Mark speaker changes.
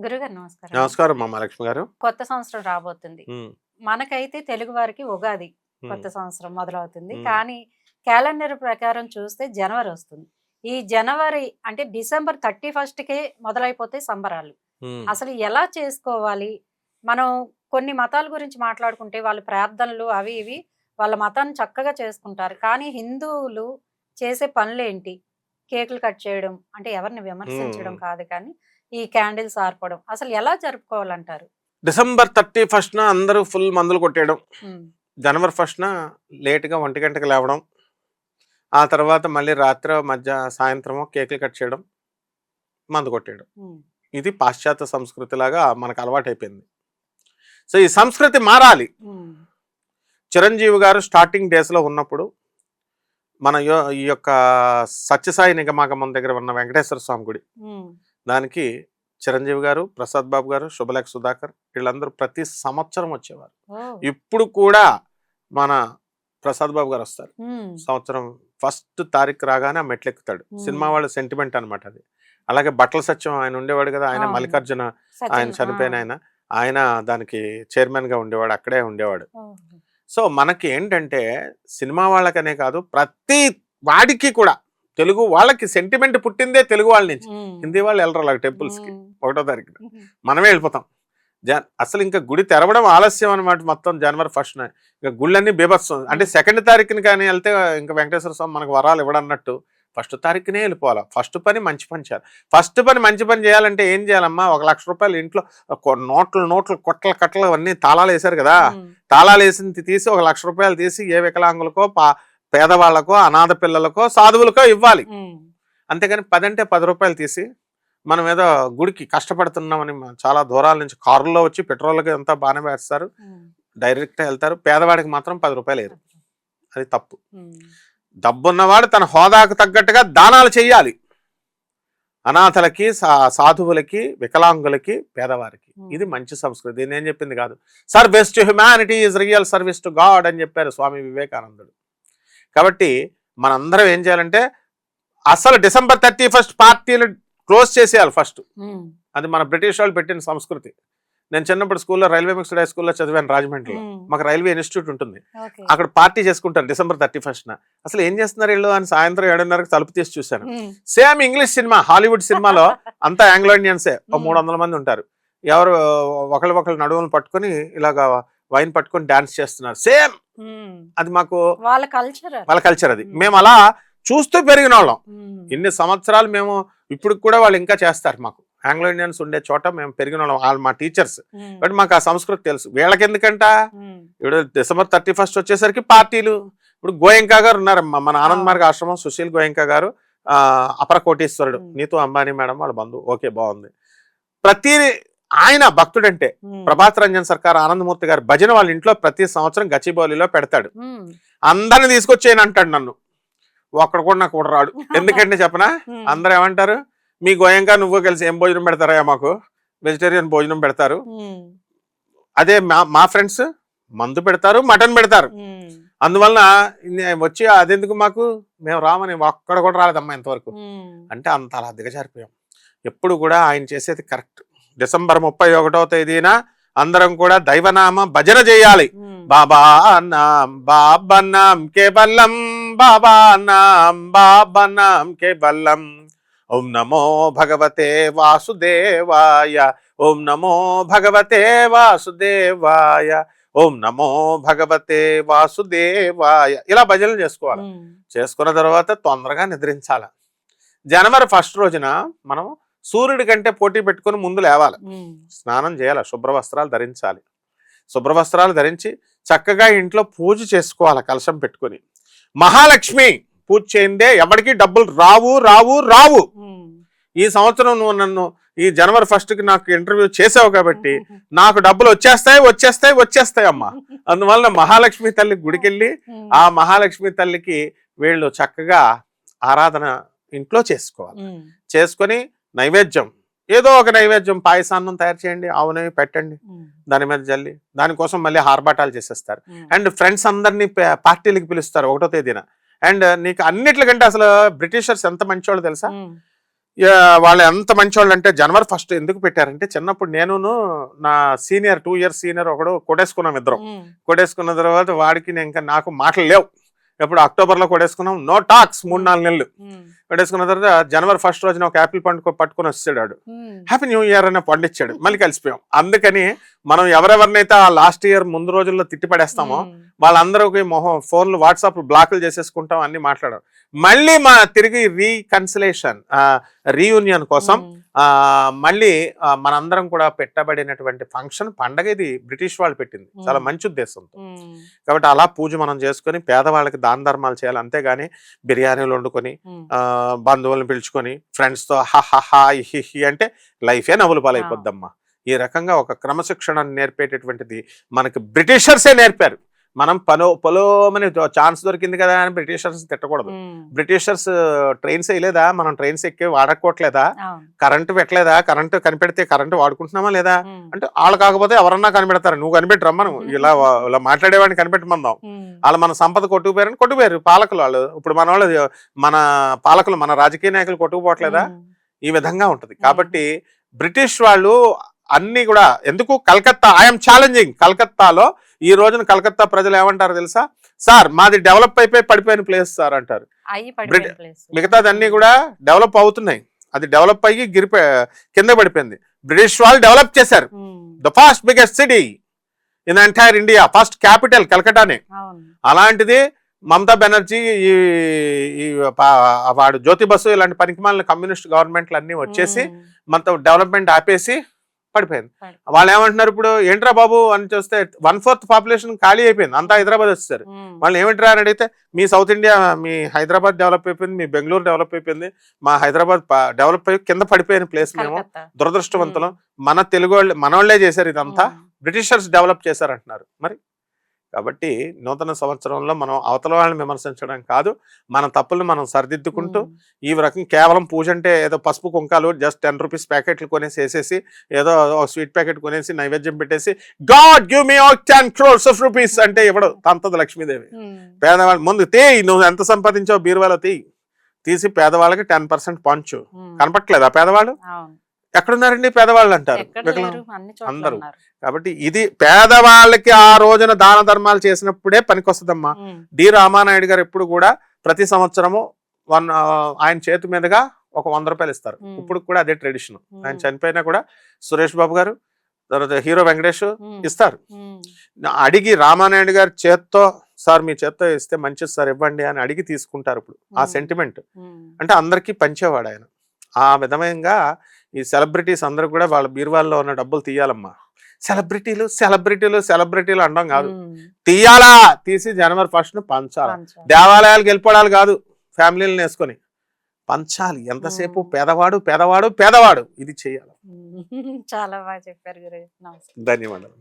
Speaker 1: గురుగారు నమస్కారం.
Speaker 2: నమస్కారం అమ్మ లక్ష్మి గారు.
Speaker 1: కొత్త సంవత్సరం రాబోతుంది. మనకైతే తెలుగు వారికి ఉగాది కొత్త సంవత్సరం మొదలవుతుంది. కానీ క్యాలెండర్ ప్రకారం చూస్తే జనవరి వస్తుంది. ఈ జనవరి అంటే డిసెంబర్ 31కే మొదలైపోతే సంబరాలు. అసలు ఎలా చేసుకోవాలి? మనం కొన్ని మతాల గురించి మాట్లాడుకుంటే వాళ్ళు ప్రార్థనలు అవి ఇవి వాళ్ళ మతాన్ని చక్కగా చేసుకుంటారు. కానీ హిందువులు చేసే పనులేంటి? కేకులు కట్ చేయడం అంటే ఎవరిని విమర్శించడం కాదు, కానీ ఈ క్యాండిల్స్ ఆర్పడం అసలు ఎలా జరుపుకోవాలంటారు?
Speaker 2: డిసెంబర్ 31న అందరూ ఫుల్ మందులు కొట్టేయడం, జనవరి 1న లేట్గా 1 గంటకి లేవడం, ఆ తర్వాత మళ్ళీ రాత్రి సాయంత్రం కేకులు కట్ చేయడం, మందు కొట్టేయడం. ఇది పాశ్చాత్య సంస్కృతి లాగా మనకు అలవాటైపోయింది. సో ఈ సంస్కృతి మారాలి. చిరంజీవి గారు స్టార్టింగ్ డేస్లో ఉన్నప్పుడు మన ఈ యొక్క సత్యసాయి నిగమాగమం దగ్గర ఉన్న వెంకటేశ్వర స్వామి గుడి, దానికి చిరంజీవి గారు, ప్రసాద్ బాబు గారు, శుభలేఖ సుధాకర్ వీళ్ళందరూ ప్రతి సంవత్సరం వచ్చేవారు. ఇప్పుడు కూడా మన ప్రసాద్ బాబు గారు వస్తారు. సంవత్సరం 1వ తారీఖు రాగానే ఆ మెట్లెక్కుతాడు. సినిమా వాళ్ళ సెంటిమెంట్ అనమాట అది. అలాగే బట్టల సత్యం ఆయన ఉండేవాడు కదా, ఆయన మల్లికార్జున, ఆయన చనిపోయిన ఆయన దానికి చైర్మన్ గా ఉండేవాడు, అక్కడే ఉండేవాడు. సో మనకి ఏంటంటే సినిమా వాళ్ళకనే కాదు, ప్రతి వాడికి కూడా తెలుగు వాళ్ళకి సెంటిమెంట్ పుట్టిందే తెలుగు వాళ్ళ నుంచి. హిందీ వాళ్ళు వెళ్ళరు అలాగే టెంపుల్స్ కి 1వ తారీఖున, మనమే వెళ్ళిపోతాం. అసలు ఇంకా గుడి తెరవడం ఆలస్యం అనమాట. మొత్తం జనవరి 1న ఇంకా గుళ్ళన్నీ బీభత్సం. అంటే 2వ తారీఖున కానీ వెళ్తే ఇంకా వెంకటేశ్వర స్వామి మనకు వరాలు ఇవ్వడన్నట్టు 1వ తారీఖునే వెళ్ళిపోవాలి. ఫస్ట్ పని మంచి పని చేయాలి. ఫస్ట్ పని మంచి పని చేయాలంటే ఏం చేయాలమ్మా? 1 లక్ష రూపాయలు ఇంట్లో నోట్లు కట్టలు అన్నీ తాళాలు వేశారు కదా, తాళాలు వేసింది తీసి 1 లక్ష రూపాయలు తీసి ఏ వికలాంగులకో, పేదవాళ్లకో, అనాథ పిల్లలకో, సాధువులకో ఇవ్వాలి. అంతేగాని 10 అంటే 10 రూపాయలు తీసి మనం ఏదో గుడికి కష్టపడుతున్నామని చాలా దూరాల నుంచి కారులో వచ్చి పెట్రోల్కి అంతా బాగానే వేస్తారు, డైరెక్ట్గా వెళ్తారు. పేదవాడికి మాత్రం 10 రూపాయలు వేరు. అది తప్పు. డబ్బున్నవాడు తన హోదాకు తగ్గట్టుగా దానాలు చెయ్యాలి. అనాథలకి, సాధువులకి, వికలాంగులకి, పేదవారికి. ఇది మంచి సంస్కృతి. నేను చెప్పింది కాదు. Service to humanity is real service to God అని చెప్పారు స్వామి వివేకానందుడు. కాబట్టి మనందరం ఏం చేయాలంటే అసలు డిసెంబర్ 31 పార్టీలు క్లోజ్ చేసేయాలి ఫస్ట్. అది మన బ్రిటిష్ వాళ్ళు పెట్టిన సంస్కృతి. నేను చిన్నప్పుడు స్కూల్లో రైల్వే మిక్స్డ్ హై స్కూల్లో చదివాను రాజమండ్రిలో. మాకు రైల్వే ఇన్స్టిట్యూట్ ఉంటుంది. అక్కడ పార్టీ చేసుకుంటారు డిసెంబర్ 31న. అసలు ఏం చేస్తున్నారు వీళ్ళు అని సాయంత్రం 7:30కి తలుపు తీసి చూశాను. సేమ్ ఇంగ్లీష్ సినిమా, హాలీవుడ్ సినిమాలో అంతా ఆంగ్లో ఇండియన్సే. 300 మంది ఉంటారు. ఎవరు ఒకళ్ళు నడువులను పట్టుకొని ఇలాగా వైన్ పట్టుకొని డాన్స్ చేస్తున్నారు. సేమ్ అది మాకు వాళ్ళ కల్చర్. అది మేము అలా చూస్తూ పెరిగిన వాళ్ళం. ఇన్ని సంవత్సరాలు మేము ఇప్పుడు కూడా వాళ్ళు ఇంకా చేస్తారు. మాకు ఆంగ్లో ఇండియన్స్ ఉండే చోట మేము పెరిగిన వాళ్ళం, వాళ్ళు మా టీచర్స్. బట్ మాకు ఆ సంస్కృతి తెలుసు. వీళ్ళకి ఎందుకంట ఇప్పుడు డిసెంబర్ 31 వచ్చేసరికి పార్టీలు. ఇప్పుడు గోయంకా గారు ఉన్నారమ్మా, మన ఆనంద్ మార్గ ఆశ్రమం సుశీల్ గోయంకా గారు, అపర కోటీశ్వరుడు, నీతూ అంబానీ మేడం వాళ్ళ బంధువు. ఓకే, బాగుంది. ప్రతి ఆయన భక్తుడంటే ప్రభాత్ రంజన్ సర్కార్ ఆనందమూర్తి గారు భజన వాళ్ళ ఇంట్లో ప్రతి సంవత్సరం గచ్చిబౌలిలో పెడతాడు. అందరిని తీసుకొచ్చేయని అంటాడు నన్ను. ఒక్కడ కూడా నాకు కూడా రాడు. ఎందుకంటే చెప్పనా, అందరూ ఏమంటారు, మీ గోయంగా నువ్వు కలిసి ఏం భోజనం పెడతారా? మాకు వెజిటేరియన్ భోజనం పెడతారు. అదే మా ఫ్రెండ్స్ మందు పెడతారు, మటన్ పెడతారు. అందువలన వచ్చి అదెందుకు మాకు, మేము రామని ఒక్కడ కూడా రాలేదమ్మా ఇంతవరకు. అంటే అంత అలా దిగజారిపోయాం. ఎప్పుడు కూడా ఆయన చేసేది కరెక్ట్. డిసెంబర్ 31వ తేదీన అందరం కూడా దైవనామ భజన చేయాలి. బాబా నాం బాబన్నాం కేవలం, బాబా నాం బాబన్నాం కేవలం. ఓం నమో భగవతే వాసుదేవాయ, ఓం నమో భగవతే వాసుదేవాయ, ఓం నమో భగవతే వాసుదేవాయ. ఇలా భజనలు చేసుకోవాలి. చేసుకున్న తర్వాత తొందరగా నిద్రించాలి. జనవరి 1 రోజున మనం సూర్యుడి కంటే పోటీ పెట్టుకుని ముందు లేవాలి, స్నానం చేయాలి, శుభ్రవస్త్రాలు ధరించాలి. శుభ్రవస్త్రాలు ధరించి చక్కగా ఇంట్లో పూజ చేసుకోవాలి కలశం పెట్టుకుని. మహాలక్ష్మి పూజ చేయిందే ఎవరికి డబ్బులు రావు రావు రావు. ఈ సంవత్సరం నువ్వు నన్ను ఈ జనవరి 1కి నాకు ఇంటర్వ్యూ చేసావు కాబట్టి నాకు డబ్బులు వచ్చేస్తాయి అమ్మా. అందువలన మహాలక్ష్మి తల్లి గుడికెళ్ళి ఆ మహాలక్ష్మి తల్లికి వీళ్ళు చక్కగా ఆరాధన ఇంట్లో చేసుకోవాలి. చేసుకొని నైవేద్యం, ఏదో ఒక నైవేద్యం, పాయసాన్నం తయారు చేయండి, ఆవునేవి పెట్టండి, దాని మీద జల్లి. దానికోసం మళ్ళీ హార్బాటాలు చేసేస్తారు. అండ్ ఫ్రెండ్స్ అందరినీ పార్టీలకి పిలుస్తారు 1వ తేదీన. అండ్ నీకు అన్నిట్లకంటే అసలు బ్రిటిషర్స్ ఎంత మంచోళ్ళు తెలుసా? వాళ్ళు ఎంత మంచోళ్ళు అంటే జనవరి 1 ఎందుకు పెట్టారంటే, చిన్నప్పుడు నేనును నా సీనియర్ 2 years సీనియర్ ఒకడు కొట్టేసుకున్నాం ఇద్దరం. కొట్టేసుకున్న తర్వాత వాడికి ఇంకా నాకు మాటలు లేవు. ఎప్పుడు అక్టోబర్లో కొట్టేసుకున్నాం, నో టాక్స్ 3-4 నెలలు కొట్టేసుకున్న తర్వాత జనవరి 1 రోజున ఒక యాపిల్ పండు పట్టుకొని వచ్చాడు. హ్యాపీ న్యూ ఇయర్ అనే పండు ఇచ్చాడు. మళ్ళీ కలిసిపోయాం. అందుకని మనం ఎవరెవరినైతే ఆ లాస్ట్ ఇయర్ ముందు రోజుల్లో తిట్టి పడేస్తామో వాళ్ళందరికీ ఫోన్లు వాట్సాప్ బ్లాకులు చేసేసుకుంటాం, అన్ని మాట్లాడాం. మళ్ళీ తిరిగి రీకన్సిలేషన్ రీయూనియన్ కోసం మళ్ళీ మనందరం కూడా పెట్టబడినటువంటి ఫంక్షన్ పండగ ఇది. బ్రిటిష్ వాళ్ళు పెట్టింది, చాలా మంచి ఉద్దేశంతో. కాబట్టి అలా పూజ మనం చేసుకొని పేదవాళ్ళకి దాన ధర్మాలు చేయాలి. అంతేగాని బిర్యానీలు వండుకొని బంధువులను పిలుచుకొని ఫ్రెండ్స్ తో హా హి అంటే లైఫే నవ్వులు పాలైపోద్దమ్మా. ఈ రకంగా ఒక క్రమశిక్షణ నేర్పేటటువంటిది మనకి బ్రిటిషర్సే నేర్పారు. మనం పొలోమని ఛాన్స్ దొరికింది కదా అని బ్రిటిషర్స్ తిట్టకూడదు. బ్రిటిషర్స్ ట్రైన్స్ వేయలేదా? మనం ట్రైన్స్ ఎక్కి వాడకపోవట్లేదా? కరెంటు పెట్టలేదా? కరెంటు కనిపెడితే కరెంటు వాడుకుంటున్నామా లేదా? అంటే వాళ్ళు కాకపోతే ఎవరన్నా కనిపెడతారు. నువ్వు కనిపెట్టి రమ్మను, ఇలా మాట్లాడేవాడిని కనిపెట్టమందాం. వాళ్ళు మన సంపద కొట్టుకుపోయారని కొట్టుకుపోయారు పాలకులు. వాళ్ళు ఇప్పుడు మన పాలకులు మన రాజకీయ నాయకులు కొట్టుకుపోవట్లేదా? ఈ విధంగా ఉంటది. కాబట్టి బ్రిటిష్ వాళ్ళు అన్ని కూడా ఎందుకు కలకత్తా ఐఎమ్ ఛాలెంజింగ్. కలకత్తాలో ఈ రోజున కలకత్తా ప్రజలు ఏమంటారు తెలుసా? సార్ మాది డెవలప్ అయిపోయి పడిపోయిన ప్లేస్ సార్ అంటారు. మిగతాదన్నీ కూడా డెవలప్ అవుతున్నాయి, అది డెవలప్ అయ్యి కింద పడిపోయింది. బ్రిటిష్ వాళ్ళు డెవలప్ చేశారు. The first biggest city in entire India, first capital కలకటానే. అలాంటిది మమతా బెనర్జీ వాడు జ్యోతి బసు ఇలాంటి పనికిమాలిన కమ్యూనిస్ట్ గవర్నమెంట్లు అన్ని వచ్చేసి మనతో డెవలప్మెంట్ ఆపేసి పడిపోయింది. వాళ్ళు ఏమంటున్నారు ఇప్పుడు, ఏంట్రా బాబు అని చూస్తే 1/4 పాపులేషన్ ఖాళీ అయిపోయింది, అంతా హైదరాబాద్ వచ్చేసారు. వాళ్ళు ఏమిట్రా అని అడిగితే, మీ సౌత్ ఇండియా మీ హైదరాబాద్ డెవలప్ అయిపోయింది, మీ బెంగళూరు డెవలప్ అయిపోయింది, మా హైదరాబాద్ డెవలప్ అయ్యి కింద పడిపోయిన ప్లేస్ మేము దురదృష్టవంతులం, మన తెలుగు వాళ్ళు మనోళ్లే చేశారు ఇదంతా, బ్రిటిషర్స్ డెవలప్ చేశారు అంటున్నారు. మరి కాబట్టి నూతన సంవత్సరంలో మనం అవతల వాళ్ళని విమర్శించడం కాదు, మన తప్పులను మనం సరిదిద్దుకుంటూ ఈ రకం కేవలం పూజ అంటే ఏదో పసుపు కుంకాలు జస్ట్ 10 రూపీస్ ప్యాకెట్లు కొనేసి వేసేసి ఏదో ఒక స్వీట్ ప్యాకెట్ కొనేసి నైవేద్యం పెట్టేసి God give me 10 crores of rupees అంటే ఇవ్వడు, తంతది లక్ష్మీదేవి. పేదవాళ్ళ ముందు నువ్వు ఎంత సంపాదించావు బీరువాలో తీసి పేదవాళ్ళకి 10% పంచు. కనపట్లేదా పేదవాళ్ళు? ఎక్కడున్నారండి పేదవాళ్ళు అంటారు అందరూ. కాబట్టి ఇది పేదవాళ్ళకి ఆ రోజున దాన ధర్మాలు చేసినప్పుడే పనికొస్తుందమ్మా. డి రామానాయుడు గారు ఎప్పుడు కూడా ప్రతి సంవత్సరము ఆయన చేతి మీదుగా ఒక 100 రూపాయలు ఇస్తారు. ఇప్పుడు కూడా అదే ట్రెడిషన్. ఆయన చనిపోయినా కూడా సురేష్ బాబు గారు, తర్వాత హీరో వెంకటేష్ ఇస్తారు. అడిగి రామానాయుడు గారి చేత్తో, సార్ మీ చేత్తో ఇస్తే మంచిది సార్ ఇవ్వండి అని అడిగి తీసుకుంటారు. ఇప్పుడు ఆ సెంటిమెంట్ అంటే అందరికీ పంచేవాడు ఆయన. ఆ విధంగా ఈ సెలబ్రిటీస్ అందరూ కూడా వాళ్ళ బీరువాల్లో ఉన్న డబ్బులు తీయాలమ్మా. సెలబ్రిటీలు అనడం కాదు, తీయాలా, తీసి జనవరి 1 పంచాలి. దేవాలయాలకు వెళ్ళిపోవడాలు కాదు, ఫ్యామిలీలను వేసుకొని పంచాలి. ఎంతసేపు పేదవాడు పేదవాడు పేదవాడు ఇది చెయ్యాలి.
Speaker 1: చాలా బాగా చెప్పారు గురు.
Speaker 2: ధన్యవాదాలు.